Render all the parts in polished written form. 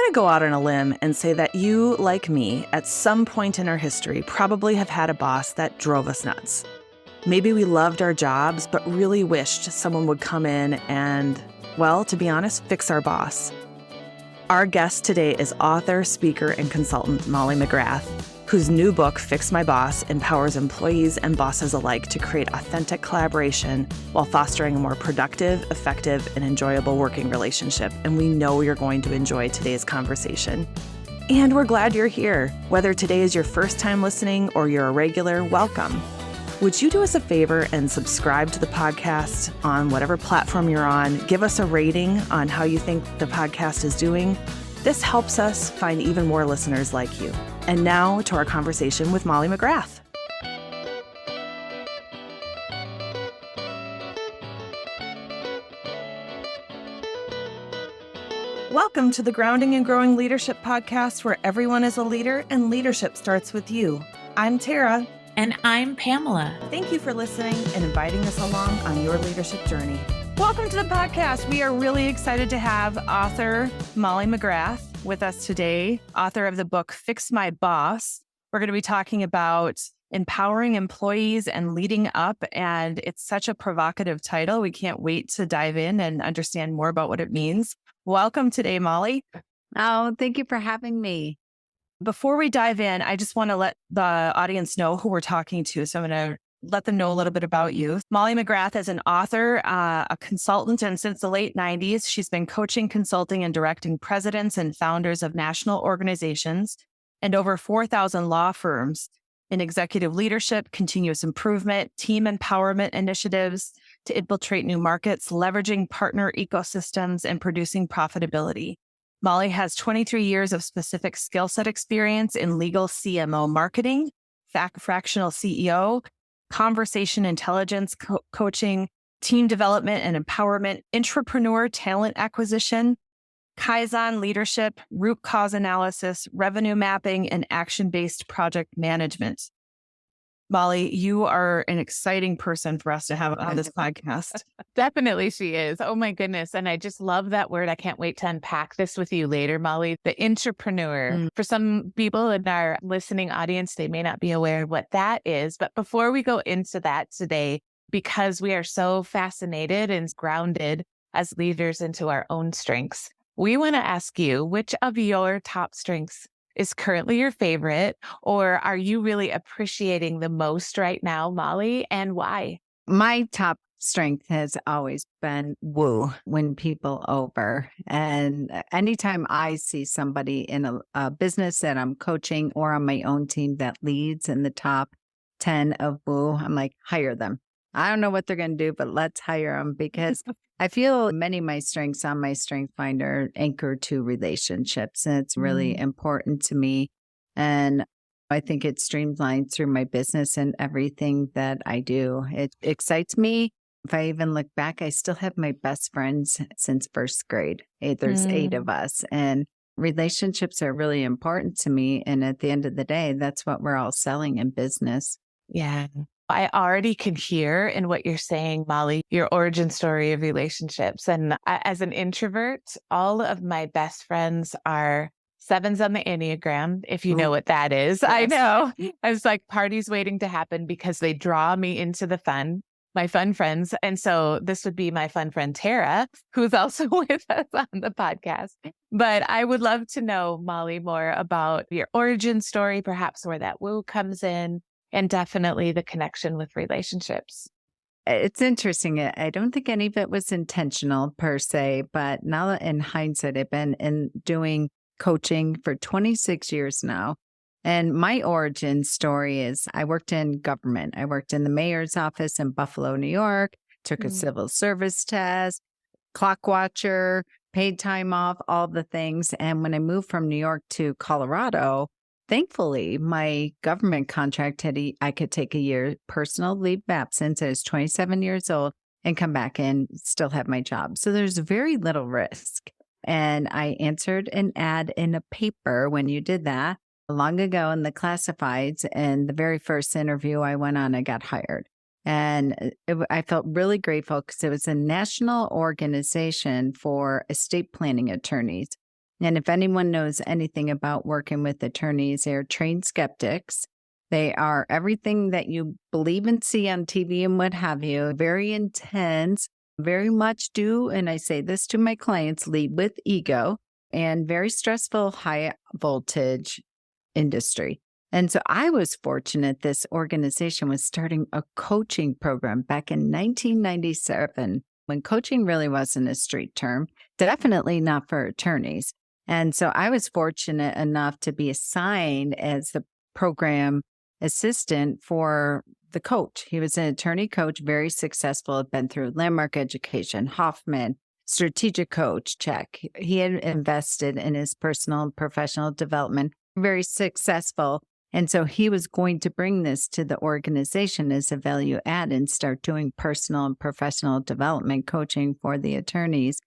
going to go out on a limb and say that you, like me, at some point in our history, probably have had a boss that drove us nuts. Maybe we loved our jobs, but really wished someone would come in and, well, to be honest, fix our boss. Our guest today is author, speaker, and consultant Molly McGrath, whose new book, Fix My Boss, empowers employees and bosses alike to create authentic collaboration while fostering a more productive, effective, and enjoyable working relationship. And we know you're going to enjoy today's conversation. And we're glad you're here. Whether today is your first time listening or you're a regular, welcome. Would you do us a favor and subscribe to the podcast on whatever platform you're on? Give us a rating on how you think the podcast is doing. This helps us find even more listeners like you. And now to our conversation with Molly McGrath. Welcome to the Grounding and Growing Leadership Podcast, where everyone is a leader and leadership starts with you. I'm Tara. And I'm Pamela. Thank you for listening and inviting us along on your leadership journey. Welcome to the podcast. We are really excited to have author Molly McGrath with us today, author of the book, Fix My Boss. We're going to be talking about empowering employees and leading up, and it's such a provocative title. We can't wait to dive in and understand more about what it means. Welcome today, Molly. Oh, thank you for having me. Before we dive in, I just want to let the audience know who we're talking to. So I'm going to let them know a little bit about you. Molly McGrath is an author, a consultant, and since the late 90s, she's been coaching, consulting, and directing presidents and founders of national organizations and over 4,000 law firms in executive leadership, continuous improvement, team empowerment initiatives to infiltrate new markets, leveraging partner ecosystems, and producing profitability. Molly has 23 years of specific skill set experience in legal CMO marketing, fractional CEO, conversation intelligence coaching, team development and empowerment, entrepreneur talent acquisition, Kaizen leadership, root cause analysis, revenue mapping, and action-based project management. Molly, you are an exciting person for us to have on this podcast. Definitely she is. Oh my goodness. And I just love that word. I can't wait to unpack this with you later, Molly. The entrepreneur. For some people in our listening audience, they may not be aware of what that is. But before we go into that today, because we are so fascinated and grounded as leaders into our own strengths, we want to ask you, which of your top strengths is currently your favorite, or are you really appreciating the most right now, Molly, and why? My top strength has always been win people over. And anytime I see somebody in a business that I'm coaching or on my own team that leads in the top 10 of woo, I'm like, hire them. I don't know what they're going to do, but let's hire them, because I feel many of my strengths on my strength finder anchor to relationships. And it's really important to me. And I think it streamlines through my business and everything that I do. It excites me. If I even look back, I still have my best friends since first grade. There's 8 of us. And relationships are really important to me. And at the end of the day, that's what we're all selling in business. Yeah. I already can hear in what you're saying, Molly, your origin story of relationships. And as an introvert, all of my best friends are 7s on the Enneagram, if you know what that is. Yes. I know. I was like parties waiting to happen because they draw me into the fun, my fun friends. And so this would be my fun friend, Tara, who's also with us on the podcast. But I would love to know, Molly, more about your origin story, perhaps where that woo comes in. And definitely the connection with relationships. It's interesting. I don't think any of it was intentional per se, but now that in hindsight, I've been doing coaching for 26 years now. And my origin story is I worked in government. I worked in the mayor's office in Buffalo, New York, took a civil service test, clock watcher, paid time off, all the things. And when I moved from New York to Colorado, thankfully, my government contract I could take a year personal leave of absence. I was 27 years old and come back and still have my job. So there's very little risk. And I answered an ad in a paper when you did that long ago in the classifieds. And the very first interview I went on, I got hired. And I felt really grateful because it was a national organization for estate planning attorneys. And if anyone knows anything about working with attorneys, they're trained skeptics. They are everything that you believe and see on TV and what have you, very intense, very much do, and I say this to my clients, lead with ego, and very stressful, high voltage industry. And so I was fortunate this organization was starting a coaching program back in 1997 when coaching really wasn't a street term, definitely not for attorneys. And so I was fortunate enough to be assigned as the program assistant for the coach. He was an attorney coach, very successful, had been through Landmark Education, Hoffman, strategic coach, check. He had invested in his personal and professional development, very successful. And so he was going to bring this to the organization as a value add and start doing personal and professional development coaching for the attorneys.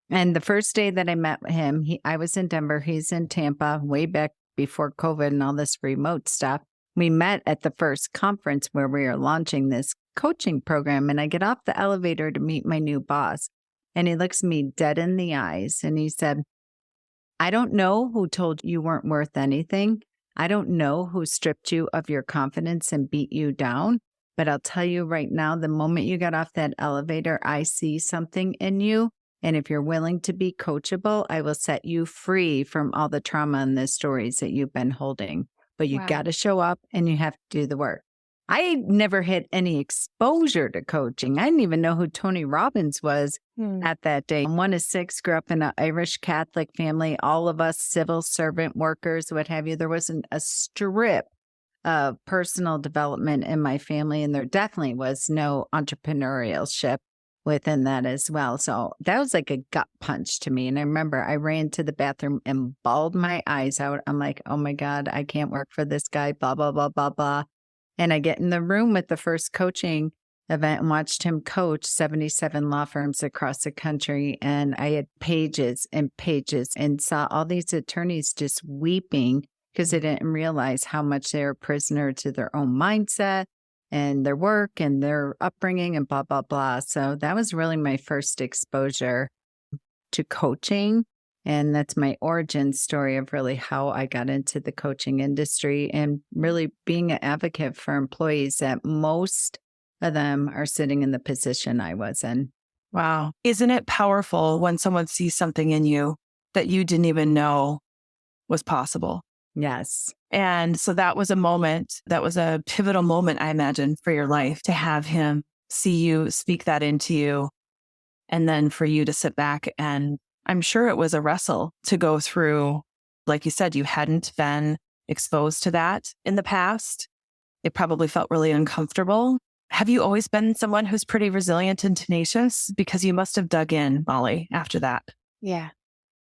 And the first day that I met him, I was in Denver, he's in Tampa, way back before COVID and all this remote stuff. We met at the first conference where we were launching this coaching program. And I get off the elevator to meet my new boss. And he looks me dead in the eyes and he said, I don't know who told you weren't worth anything. I don't know who stripped you of your confidence and beat you down. But I'll tell you right now, the moment you got off that elevator, I see something in you. And if you're willing to be coachable, I will set you free from all the trauma and the stories that you've been holding. But you got to show up and you have to do the work. I never had any exposure to coaching. I didn't even know who Tony Robbins was at that day. I'm one of six, grew up in an Irish Catholic family, all of us civil servant workers, what have you. There wasn't a strip of personal development in my family, and there definitely was no entrepreneurship within that as well. So that was like a gut punch to me. And I remember I ran to the bathroom and bawled my eyes out. I'm like, oh my God, I can't work for this guy, blah, blah, blah, blah, blah. And I get in the room with the first coaching event and watched him coach 77 law firms across the country. And I had pages and pages and saw all these attorneys just weeping because they didn't realize how much they were prisoner to their own mindset and their work and their upbringing and blah, blah, blah. So that was really my first exposure to coaching. And that's my origin story of really how I got into the coaching industry and really being an advocate for employees that most of them are sitting in the position I was in. Wow. Isn't it powerful when someone sees something in you that you didn't even know was possible? Yes. And so that was a moment, that was a pivotal moment, I imagine, for your life to have him see you, speak that into you, and then for you to sit back and I'm sure it was a wrestle to go through. Like you said, you hadn't been exposed to that in the past. It probably felt really uncomfortable. Have you always been someone who's pretty resilient and tenacious? Because you must have dug in, Molly, after that. Yeah.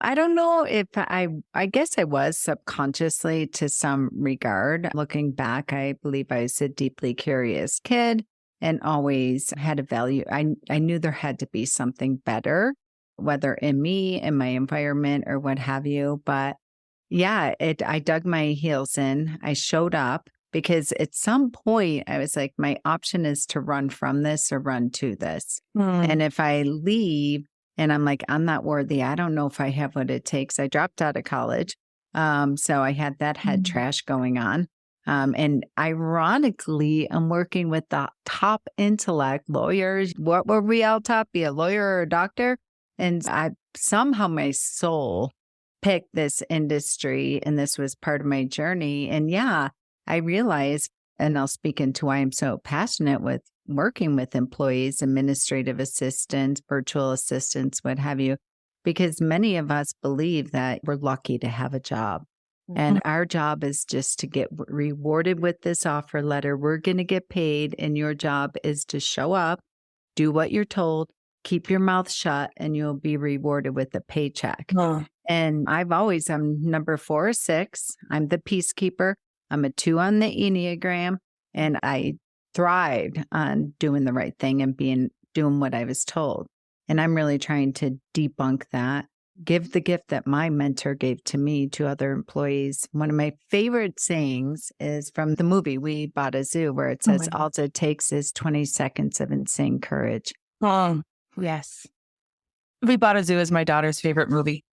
I don't know if I guess I was subconsciously to some regard. Looking back, I believe I was a deeply curious kid and always had a value. I knew there had to be something better, whether in me, in my environment or what have you. But yeah, I dug my heels in. I showed up because at some point I was like, my option is to run from this or run to this. And if I leave and I'm like, I'm not worthy, I don't know if I have what it takes. I dropped out of college. So I had that head trash going on. And ironically, I'm working with the top intellect lawyers. What were we all taught? Be a lawyer or a doctor? And somehow my soul picked this industry and this was part of my journey. And yeah, I realized, and I'll speak into why I'm so passionate with working with employees, administrative assistants, virtual assistants, what have you, because many of us believe that we're lucky to have a job. And our job is just to get rewarded with this offer letter. We're going to get paid. And your job is to show up, do what you're told, keep your mouth shut, and you'll be rewarded with a paycheck. And I'm number 4 or 6. I'm the peacekeeper. I'm a 2 on the Enneagram. And I thrived on doing the right thing and doing what I was told. And I'm really trying to debunk that, give the gift that my mentor gave to me to other employees. One of my favorite sayings is from the movie We Bought a Zoo, where it says, all it takes is 20 seconds of insane courage. Yes. We Bought a Zoo is my daughter's favorite movie.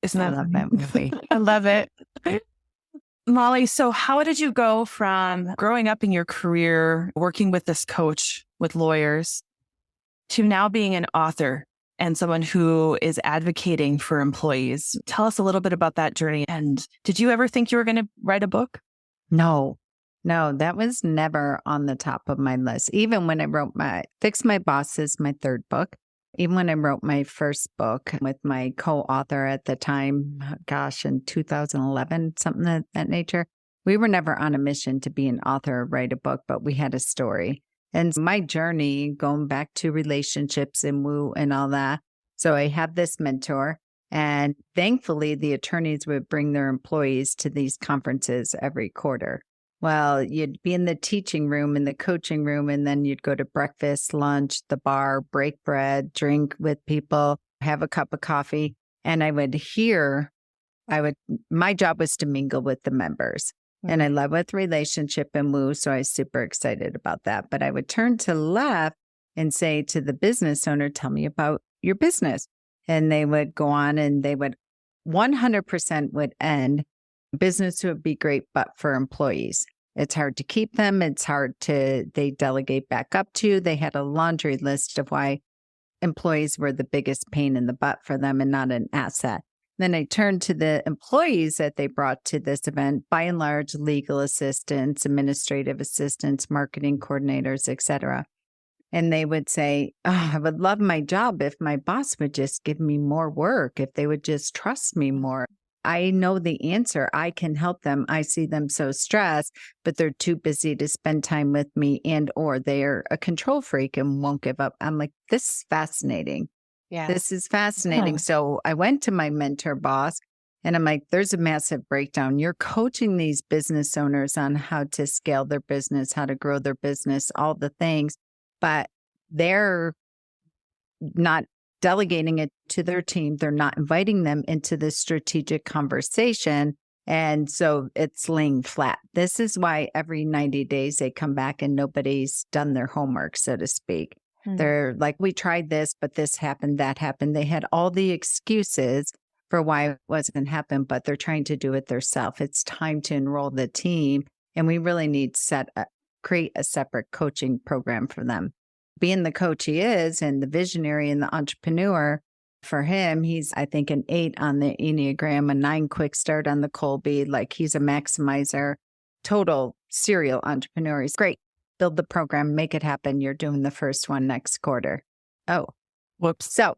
Isn't I that love that movie. I love it. Molly? So how did you go from growing up in your career, working with this coach with lawyers, to now being an author and someone who is advocating for employees? Tell us a little bit about that journey. And did you ever think you were going to write a book? No, that was never on the top of my list. Even when I wrote Fix My Boss is my third book. Even when I wrote my first book with my co-author at the time, gosh, in 2011, something of that nature, we were never on a mission to be an author or write a book, but we had a story. And my journey going back to relationships and woo and all that. So I have this mentor, and thankfully the attorneys would bring their employees to these conferences every quarter. Well, you'd be in the teaching room, in the coaching room, and then you'd go to breakfast, lunch, the bar, break bread, drink with people, have a cup of coffee. And my job was to mingle with the members. And I led with relationship and woo, so I was super excited about that. But I would turn to the left and say to the business owner, tell me about your business. And they would go on and they would 100% would end. Business would be great, but for employees. It's hard to keep them. They delegate back up to you. They had a laundry list of why employees were the biggest pain in the butt for them and not an asset. Then I turned to the employees that they brought to this event, by and large, legal assistants, administrative assistants, marketing coordinators, et cetera. And they would say, oh, I would love my job if my boss would just give me more work, if they would just trust me more. I know the answer. I can help them. I see them so stressed, but they're too busy to spend time with me, and or they're a control freak and won't give up. I'm like, this is fascinating. Yeah. This is fascinating. So I went to my mentor boss and I'm like, there's a massive breakdown. You're coaching these business owners on how to scale their business, how to grow their business, all the things, but they're not delegating it to their team. They're not inviting them into this strategic conversation. And so it's laying flat. This is why every 90 days they come back and nobody's done their homework, so to speak. They're like, we tried this, but this happened, that happened. They had all the excuses for why it wasn't happening, but they're trying to do it themselves. It's time to enroll the team. And we really need to create a separate coaching program for them. Being the coach he is and the visionary and the entrepreneur, for him, he's, I think, an 8 on the Enneagram, a 9 quick start on the Colby. Like, he's a maximizer, total serial entrepreneur. He's great. Build the program, make it happen. You're doing the first one next quarter. Oh, Whoops. So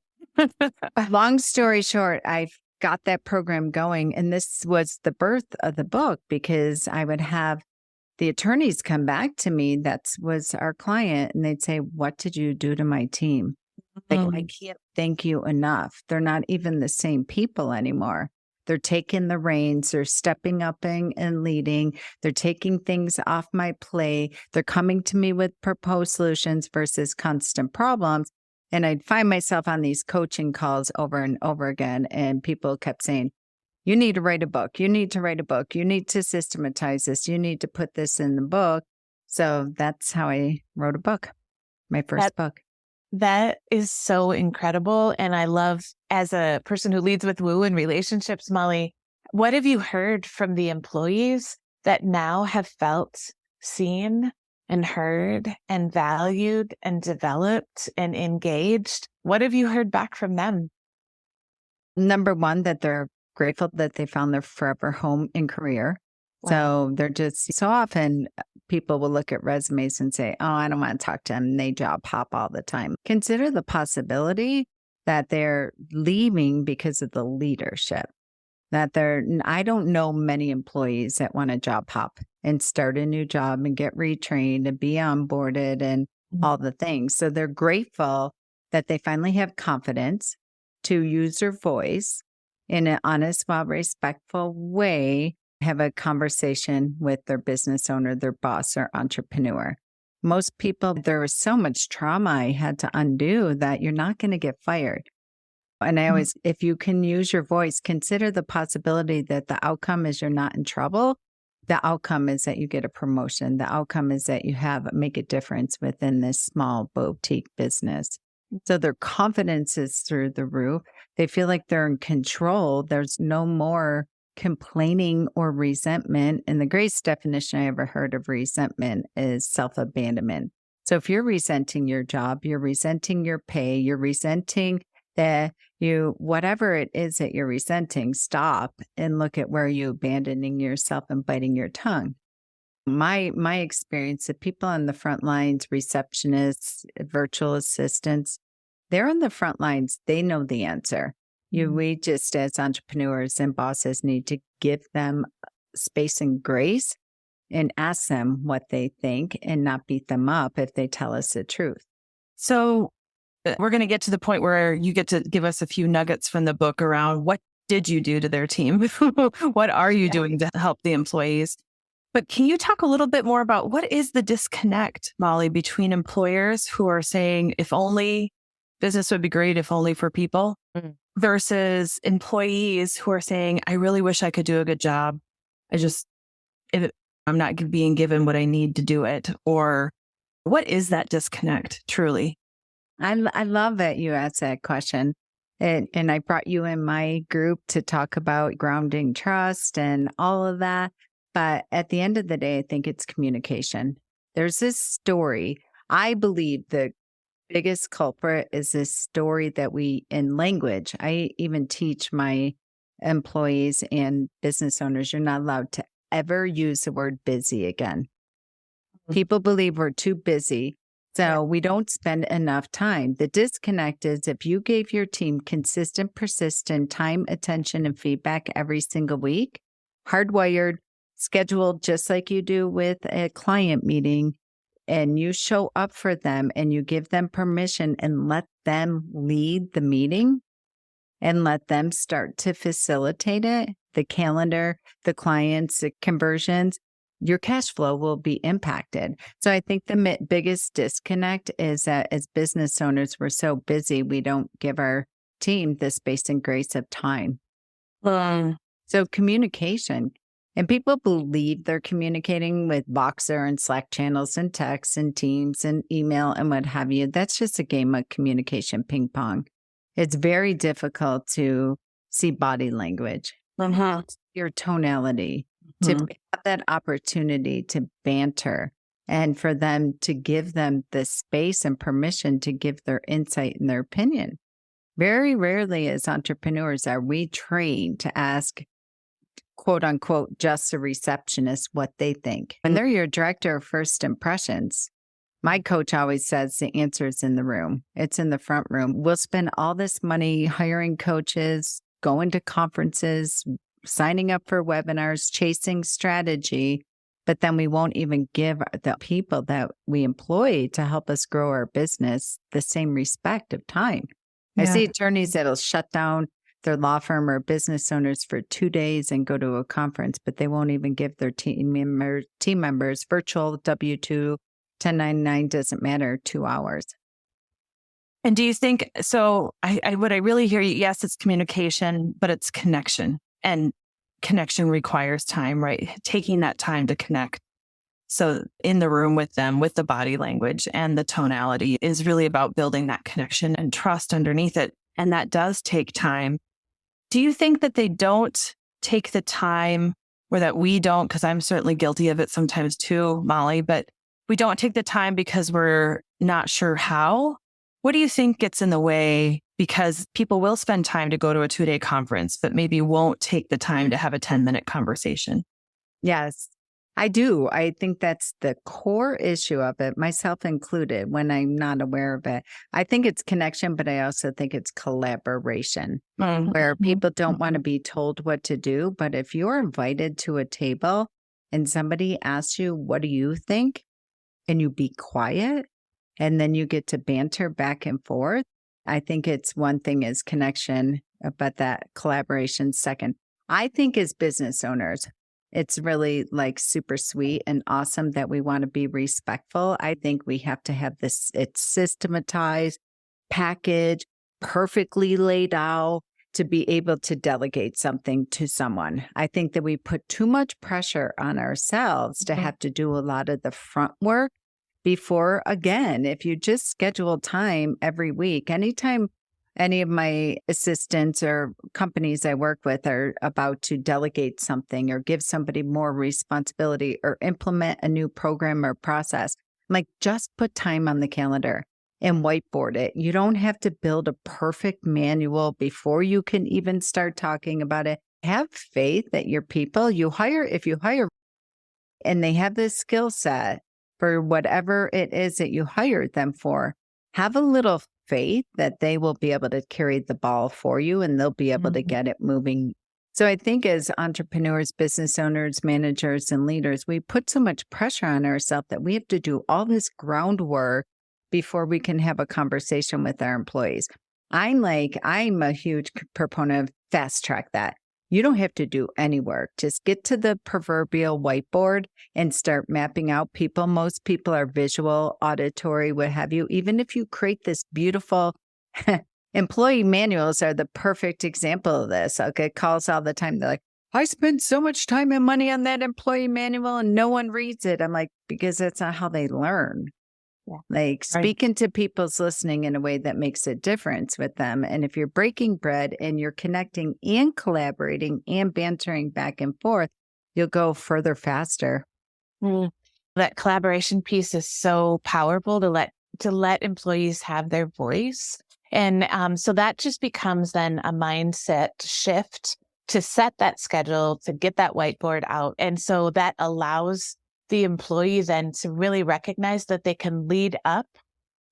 long story short, I've got that program going. And this was the birth of the book because I would have the attorneys come back to me. That was our client. And they'd say, what did you do to my team? Like, I can't thank you enough. They're not even the same people anymore. They're taking the reins. They're stepping up and leading. They're taking things off my plate. They're coming to me with proposed solutions versus constant problems. And I'd find myself on these coaching calls over and over again. And people kept saying, you need to write a book. You need to write a book. You need to systematize this. You need to put this in the book. So that's how I wrote a book, my first book. That is so incredible. And I love, as a person who leads with woo and relationships, Molly, what have you heard from the employees that now have felt seen and heard and valued and developed and engaged? What have you heard back from them? Number one, that they're grateful that they found their forever home and career. Wow. So they're just, so often people will look at resumes and say, oh, I don't want to talk to them. And they job hop all the time. Consider the possibility that they're leaving because of the leadership. I don't know many employees that want to job hop and start a new job and get retrained and be onboarded and all the things. So they're grateful that they finally have confidence to use their voice in an honest, while respectful way, have a conversation with their business owner, their boss, or entrepreneur. Most people, there was so much trauma I had to undo that you're not going to get fired. And I always, if you can use your voice, consider the possibility that the outcome is you're not in trouble. The outcome is that you get a promotion. The outcome is that you make a difference within this small boutique business. So their confidence is through the roof. They feel like they're in control. There's no more complaining or resentment. And the greatest definition I ever heard of resentment is self-abandonment. So if you're resenting your job, you're resenting your pay, you're resenting whatever it is that you're resenting, stop and look at where you're abandoning yourself and biting your tongue. My experience, the people on the front lines, receptionists, virtual assistants, they're on the front lines. They know the answer. We just, as entrepreneurs and bosses, need to give them space and grace and ask them what they think and not beat them up if they tell us the truth. So we're going to get to the point where you get to give us a few nuggets from the book around what did you do to their team? What are you doing to help the employees? But can you talk a little bit more about what is the disconnect, Molly, between employers who are saying, if only business would be great, if only for people, versus employees who are saying, I really wish I could do a good job. I'm not being given what I need to do it. Or what is that disconnect truly? I love that you asked that question. And I brought you in my group to talk about grounding trust and all of that. But at the end of the day, I think it's communication. There's this story. I believe the biggest culprit is this story that in language, I even teach my employees and business owners, you're not allowed to ever use the word busy again. People believe we're too busy. So we don't spend enough time. The disconnect is if you gave your team consistent, persistent time, attention, and feedback every single week, hardwired, scheduled just like you do with a client meeting, and you show up for them and you give them permission and let them lead the meeting and let them start to facilitate it, the calendar, the clients, the conversions, your cash flow will be impacted. So I think the biggest disconnect is that as business owners, we're so busy, we don't give our team the space and grace of time. So communication. And people believe they're communicating with Voxer and Slack channels and texts and Teams and email and what have you. That's just a game of communication ping pong. It's very difficult to see body language, your tonality, to have that opportunity to banter and for them to give them the space and permission to give their insight and their opinion. Very rarely as entrepreneurs are we trained to ask, quote unquote, just a receptionist what they think. When they're your director of first impressions, my coach always says the answer is in the room. It's in the front room. We'll spend all this money hiring coaches, going to conferences, signing up for webinars, chasing strategy, but then we won't even give the people that we employ to help us grow our business the same respect of time. I see attorneys that'll shut down their law firm or business owners for 2 days and go to a conference, but they won't even give their team members virtual W-2, 1099 doesn't matter, 2 hours. And do you think, so what I really hear you, yes, it's communication, but it's connection. And connection requires time, right? Taking that time to connect. So in the room with them, with the body language and the tonality is really about building that connection and trust underneath it. And that does take time. Do you think that they don't take the time, or that we don't, because I'm certainly guilty of it sometimes too, Molly, but we don't take the time because we're not sure how? What do you think gets in the way? Because people will spend time to go to a 2-day conference, but maybe won't take the time to have a 10-minute conversation. Yes, I do. I think that's the core issue of it, myself included, when I'm not aware of it. I think it's connection, but I also think it's collaboration, where people don't want to be told what to do. But if you're invited to a table and somebody asks you, what do you think? And you be quiet, and then you get to banter back and forth. I think it's one thing is connection, but that collaboration second. I think as business owners, it's really like super sweet and awesome that we want to be respectful. I think we have to have this, it's systematized, packaged, perfectly laid out to be able to delegate something to someone. I think that we put too much pressure on ourselves to have to do a lot of the front work before, again, if you just schedule time every week, anytime any of my assistants or companies I work with are about to delegate something or give somebody more responsibility or implement a new program or process, I'm like, just put time on the calendar and whiteboard it. You don't have to build a perfect manual before you can even start talking about it. Have faith that your people if you hire and they have this skill set for whatever it is that you hired them for, have a little faith that they will be able to carry the ball for you and they'll be able to get it moving. So I think as entrepreneurs, business owners, managers, and leaders, we put so much pressure on ourselves that we have to do all this groundwork before we can have a conversation with our employees. I'm a huge proponent of fast track that. You don't have to do any work. Just get to the proverbial whiteboard and start mapping out people. Most people are visual, auditory, what have you. Even if you create this beautiful employee manuals are the perfect example of this. I'll get calls all the time. They're like, I spent so much time and money on that employee manual and no one reads it. I'm like, because that's not how they learn. Yeah. Like speaking to people's listening in a way that makes a difference with them. And if you're breaking bread and you're connecting and collaborating and bantering back and forth, you'll go further faster. That collaboration piece is so powerful to let employees have their voice. And so that just becomes then a mindset shift to set that schedule, to get that whiteboard out. And so that allows the employee then to really recognize that they can lead up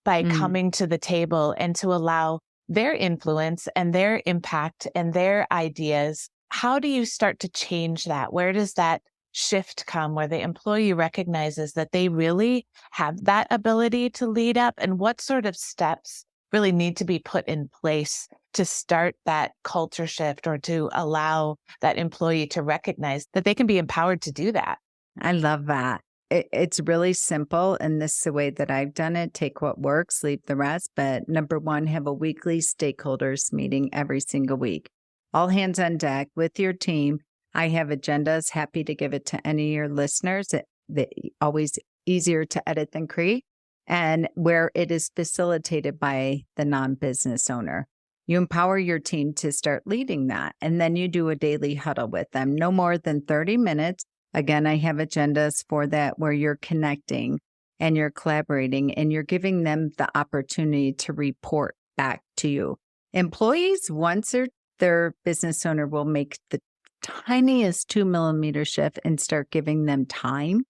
by coming to the table and to allow their influence and their impact and their ideas. How do you start to change that? Where does that shift come where the employee recognizes that they really have that ability to lead up? And what sort of steps really need to be put in place to start that culture shift or to allow that employee to recognize that they can be empowered to do that? I love that. It's really simple. And this is the way that I've done it. Take what works, leave the rest. But number one, have a weekly stakeholders meeting every single week. All hands on deck with your team. I have agendas. Happy to give it to any of your listeners. That always easier to edit than create. And where it is facilitated by the non-business owner. You empower your team to start leading that. And then you do a daily huddle with them. No more than 30 minutes. Again, I have agendas for that where you're connecting and you're collaborating and you're giving them the opportunity to report back to you. Employees, once their business owner will make the tiniest 2 millimeter shift and start giving them time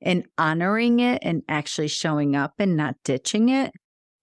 and honoring it and actually showing up and not ditching it.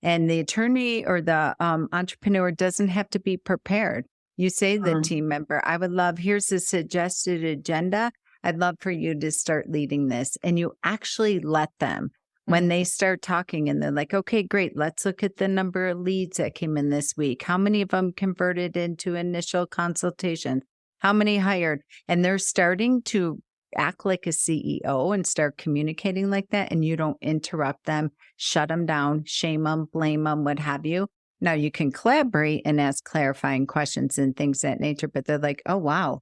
And the attorney or the entrepreneur doesn't have to be prepared. You say to the team member, I would love, here's the suggested agenda. I'd love for you to start leading this. And you actually let them, when they start talking and they're like, okay, great. Let's look at the number of leads that came in this week. How many of them converted into initial consultations? How many hired? And they're starting to act like a CEO and start communicating like that. And you don't interrupt them, shut them down, shame them, blame them, what have you. Now you can collaborate and ask clarifying questions and things of that nature, but they're like, oh, wow.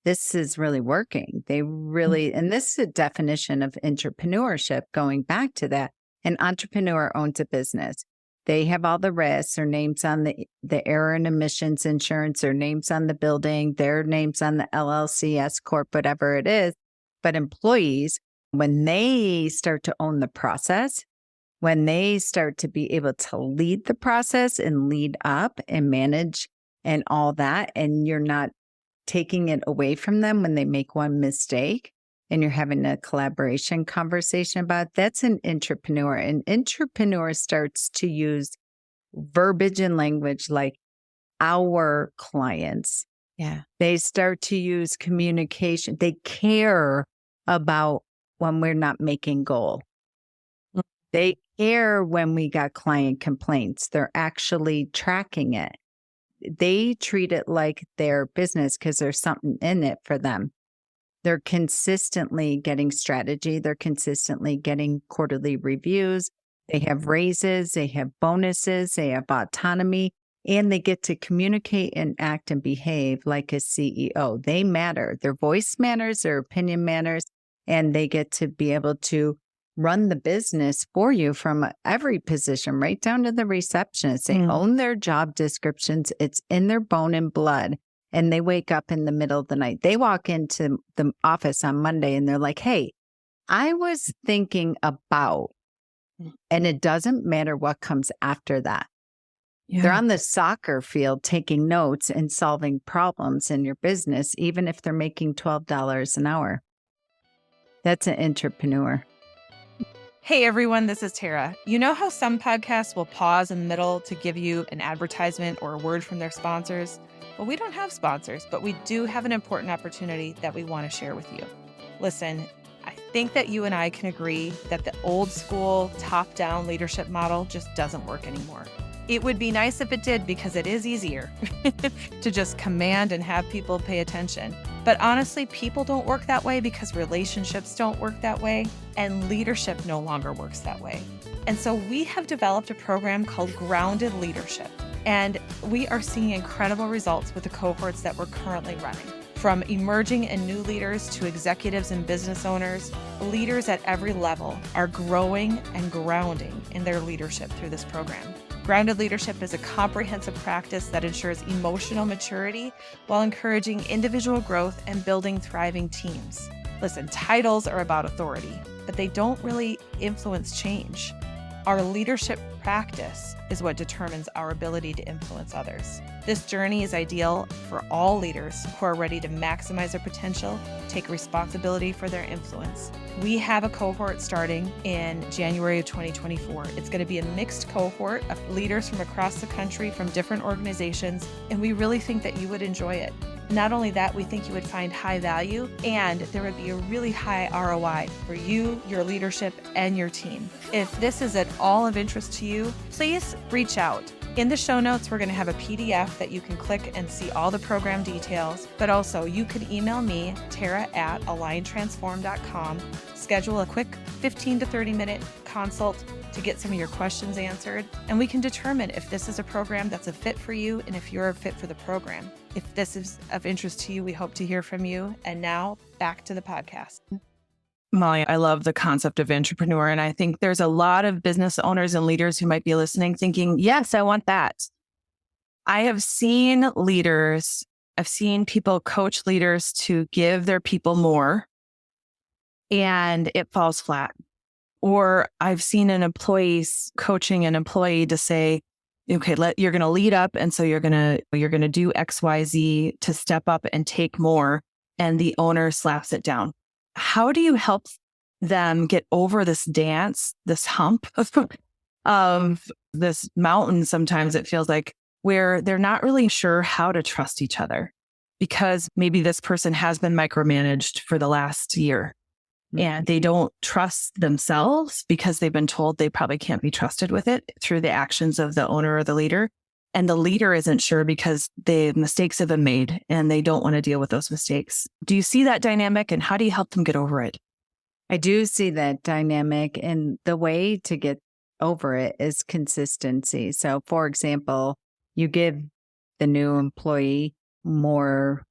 This is really working. They really, and this is a definition of entrepreneurship, going back to that. An entrepreneur owns a business. They have all the risks, their names on the error and emissions insurance, their names on the building, their names on the LLC, S Corp, whatever it is. But employees, when they start to own the process, when they start to be able to lead the process and lead up and manage and all that, and you're not taking it away from them when they make one mistake and you're having a collaboration conversation about it, that's an entrepreneur. An entrepreneur starts to use verbiage and language like our clients. Yeah. They start to use communication. They care about when we're not making goal. They care when we got client complaints. They're actually tracking it. They treat it like their business because there's something in it for them. They're consistently getting strategy. They're consistently getting quarterly reviews. They have raises. They have bonuses. They have autonomy. And they get to communicate and act and behave like a CEO. They matter. Their voice matters. Their opinion matters. And they get to be able to run the business for you from every position, right down to the receptionist. They own their job descriptions. It's in their bone and blood. And they wake up in the middle of the night. They walk into the office on Monday and they're like, hey, I was thinking about, and it doesn't matter what comes after that. Yeah. They're on the soccer field taking notes and solving problems in your business, even if they're making $12 an hour. That's an entrepreneur. Hey everyone, this is Tara. You know how some podcasts will pause in the middle to give you an advertisement or a word from their sponsors? Well, we don't have sponsors, but we do have an important opportunity that we want to share with you. Listen, I think that you and I can agree that the old school top-down leadership model just doesn't work anymore. It would be nice if it did because it is easier to just command and have people pay attention. But honestly, people don't work that way because relationships don't work that way and leadership no longer works that way. And so we have developed a program called Grounded Leadership. And we are seeing incredible results with the cohorts that we're currently running. From emerging and new leaders to executives and business owners, leaders at every level are growing and grounding in their leadership through this program. Grounded Leadership is a comprehensive practice that ensures emotional maturity while encouraging individual growth and building thriving teams. Listen, titles are about authority, but they don't really influence change. Our leadership practice is what determines our ability to influence others. This journey is ideal for all leaders who are ready to maximize their potential, take responsibility for their influence. We have a cohort starting in January of 2024. It's going to be a mixed cohort of leaders from across the country from different organizations, and we really think that you would enjoy it. Not only that, we think you would find high value and there would be a really high ROI for you, your leadership, and your team. If this is at all of interest to you, please reach out. In the show notes, we're going to have a PDF that you can click and see all the program details, but also you could email me, tara@aligntransform.com, schedule a quick 15 to 30 minute consult to get some of your questions answered, and we can determine if this is a program that's a fit for you and if you're a fit for the program. If this is of interest to you, we hope to hear from you. And now back to the podcast. Molly, I love the concept of entrepreneur. And I think there's a lot of business owners and leaders who might be listening thinking, yes, I want that. I have seen leaders, I've seen people coach leaders to give their people more and it falls flat. Or I've seen an employee coaching an employee to say, okay, you're going to lead up. And so you're going to do X, Y, Z to step up and take more. And the owner slaps it down. How do you help them get over this dance, this hump of this mountain? Sometimes it feels like where they're not really sure how to trust each other because maybe this person has been micromanaged for the last year and they don't trust themselves because they've been told they probably can't be trusted with it through the actions of the owner or the leader. And the leader isn't sure because the mistakes have been made and they don't want to deal with those mistakes. Do you see that dynamic and how do you help them get over it? I do see that dynamic, and the way to get over it is consistency. So, for example, you give the new employee more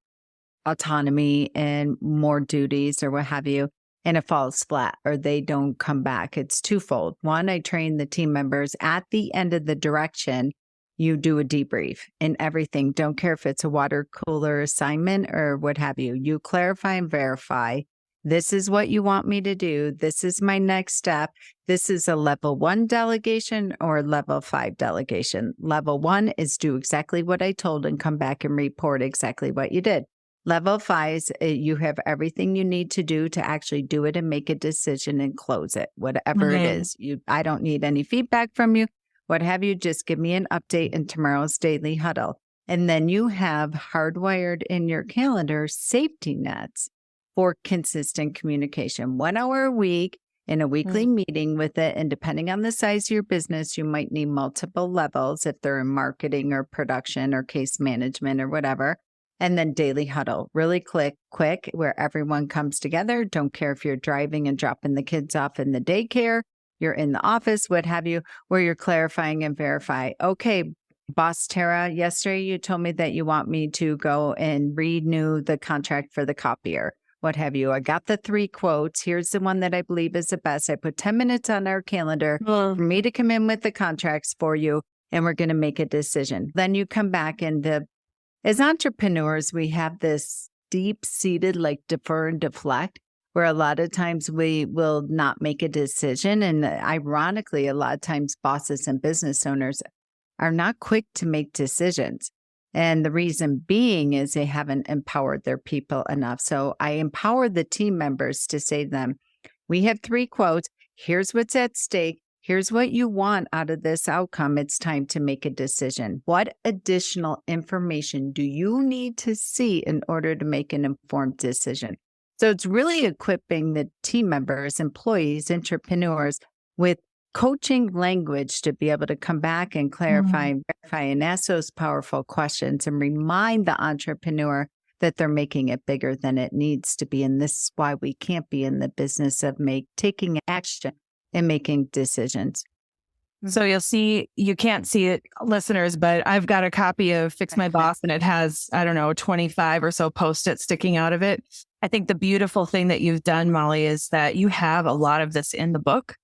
autonomy and more duties or what have you, and it falls flat or they don't come back. It's twofold. One, I train the team members at the end of the direction. You do a debrief in everything. Don't care if it's a water cooler assignment or what have you. You clarify and verify. This is what you want me to do. This is my next step. This is a level 1 delegation or level 5 delegation. Level 1 is do exactly what I told and come back and report exactly what you did. Level 5 is you have everything you need to do to actually do it and make a decision and close it, whatever it is. I don't need any feedback from you. What have you, just give me an update in tomorrow's daily huddle. And then you have hardwired in your calendar safety nets for consistent communication. 1 hour a week in a weekly meeting with it. And depending on the size of your business, you might need multiple levels if they're in marketing or production or case management or whatever. And then daily huddle, really quick, where everyone comes together. Don't care if you're driving and dropping the kids off in the daycare. You're in the office, what have you, where you're clarifying and verify. Okay, Boss Tara, yesterday you told me that you want me to go and renew the contract for the copier. what have you. I got the 3 quotes. Here's the one that I believe is the best. I put 10 minutes on our calendar for me to come in with the contracts for you, and we're going to make a decision. Then you come back and as entrepreneurs, we have this deep-seated like defer and deflect, where a lot of times we will not make a decision. And ironically, a lot of times bosses and business owners are not quick to make decisions. And the reason being is they haven't empowered their people enough. So I empower the team members to say to them, we have 3 quotes. Here's what's at stake. Here's what you want out of this outcome. It's time to make a decision. What additional information do you need to see in order to make an informed decision? So it's really equipping the team members, employees, entrepreneurs with coaching language to be able to come back and clarify and verify and ask those powerful questions and remind the entrepreneur that they're making it bigger than it needs to be. And this is why we can't be in the business of taking action and making decisions. So you'll see, you can't see it, listeners, but I've got a copy of Fix My Boss and it has, 25 or so Post-its sticking out of it. I think the beautiful thing that you've done, Molly, is that you have a lot of this in the book.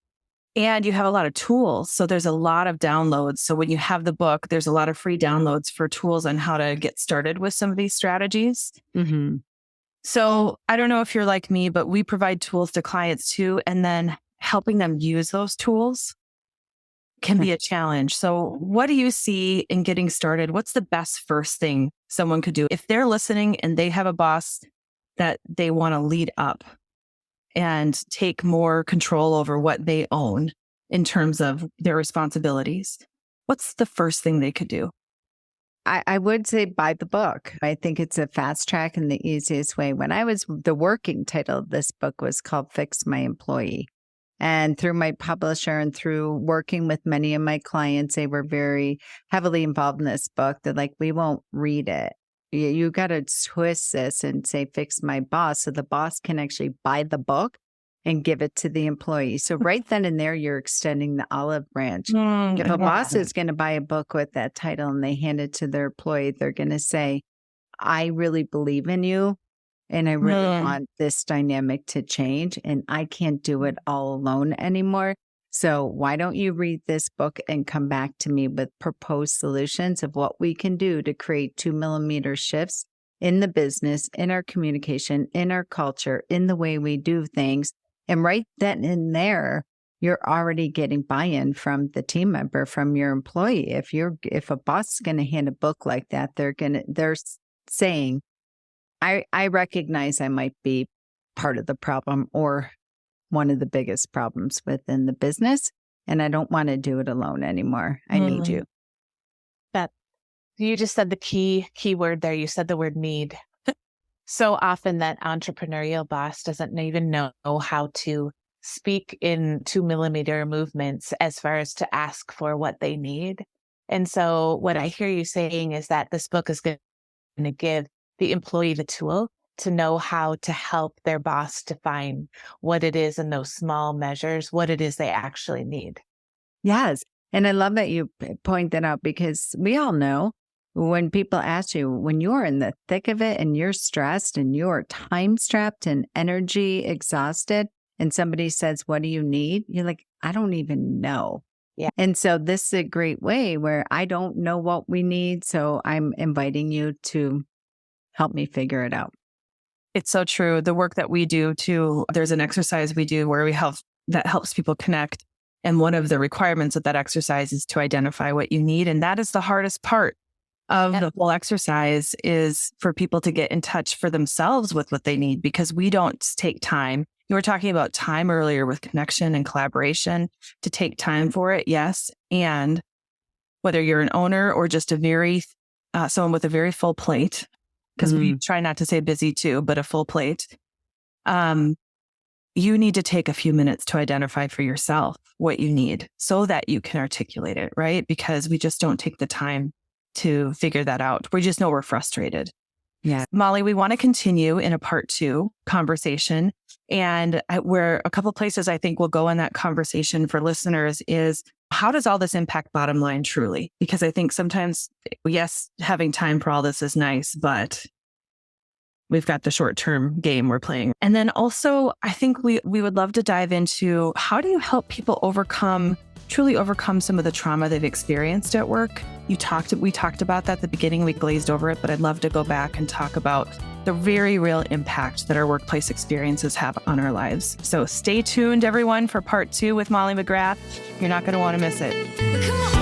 And you have a lot of tools. So there's a lot of downloads. So when you have the book, there's a lot of free downloads for tools on how to get started with some of these strategies. Mm-hmm. So I don't know if you're like me, but we provide tools to clients too. And then helping them use those tools can be a challenge. So what do you see in getting started? What's the best first thing someone could do if they're listening and they have a boss that they want to lead up and take more control over what they own in terms of their responsibilities? What's the first thing they could do? I would say buy the book. I think it's a fast track and the easiest way. The working title of this book was called Fix My Employee. And through my publisher and through working with many of my clients, they were very heavily involved in this book. They're like, we won't read it. You got to twist this and say, Fix My Boss. So the boss can actually buy the book and give it to the employee. So right then and there, you're extending the olive branch. If a boss is going to buy a book with that title and they hand it to their employee, they're going to say, I really believe in you. And I really want this dynamic to change. And I can't do it all alone anymore. So why don't you read this book and come back to me with proposed solutions of what we can do to create 2mm shifts in the business, in our communication, in our culture, in the way we do things. And right then and there, you're already getting buy-in from the team member, from your employee. If a boss is going to hand a book like that, they're saying, I recognize I might be part of the problem or one of the biggest problems within the business, and I don't want to do it alone anymore. I need you. That you just said the key word there. You said the word need. So often that entrepreneurial boss doesn't even know how to speak in 2mm movements as far as to ask for what they need. And so what I hear you saying is that this book is going to give the employee the tool to know how to help their boss define what it is in those small measures, what it is they actually need. Yes. And I love that you point that out, because we all know when people ask you, when you're in the thick of it and you're stressed and you're time strapped and energy exhausted, and somebody says, what do you need? You're like, I don't even know. Yeah. And so this is a great way where I don't know what we need. So I'm inviting you to help me figure it out. It's so true. The work that we do too, there's an exercise we do where that helps people connect. And one of the requirements of that exercise is to identify what you need. And that is the hardest part of the whole exercise, is for people to get in touch for themselves with what they need, because we don't take time. You were talking about time earlier with connection and collaboration, to take time for it. Yes. And whether you're an owner or just someone with a very full plate, because we try not to say busy too, but a full plate. You need to take a few minutes to identify for yourself what you need so that you can articulate it, right? Because we just don't take the time to figure that out. We just know we're frustrated. Yeah. Molly, we want to continue in a part 2 conversation. And where a couple places I think we'll go in that conversation for listeners is, how does all this impact bottom line truly? Because I think sometimes, yes, having time for all this is nice, but we've got the short-term game we're playing. And then also, I think we would love to dive into how do you help people truly overcome some of the trauma they've experienced at work. We talked about that at the beginning, we glazed over it, but I'd love to go back and talk about the very real impact that our workplace experiences have on our lives. So stay tuned, everyone, for part 2 with Molly McGrath. You're not going to want to miss it.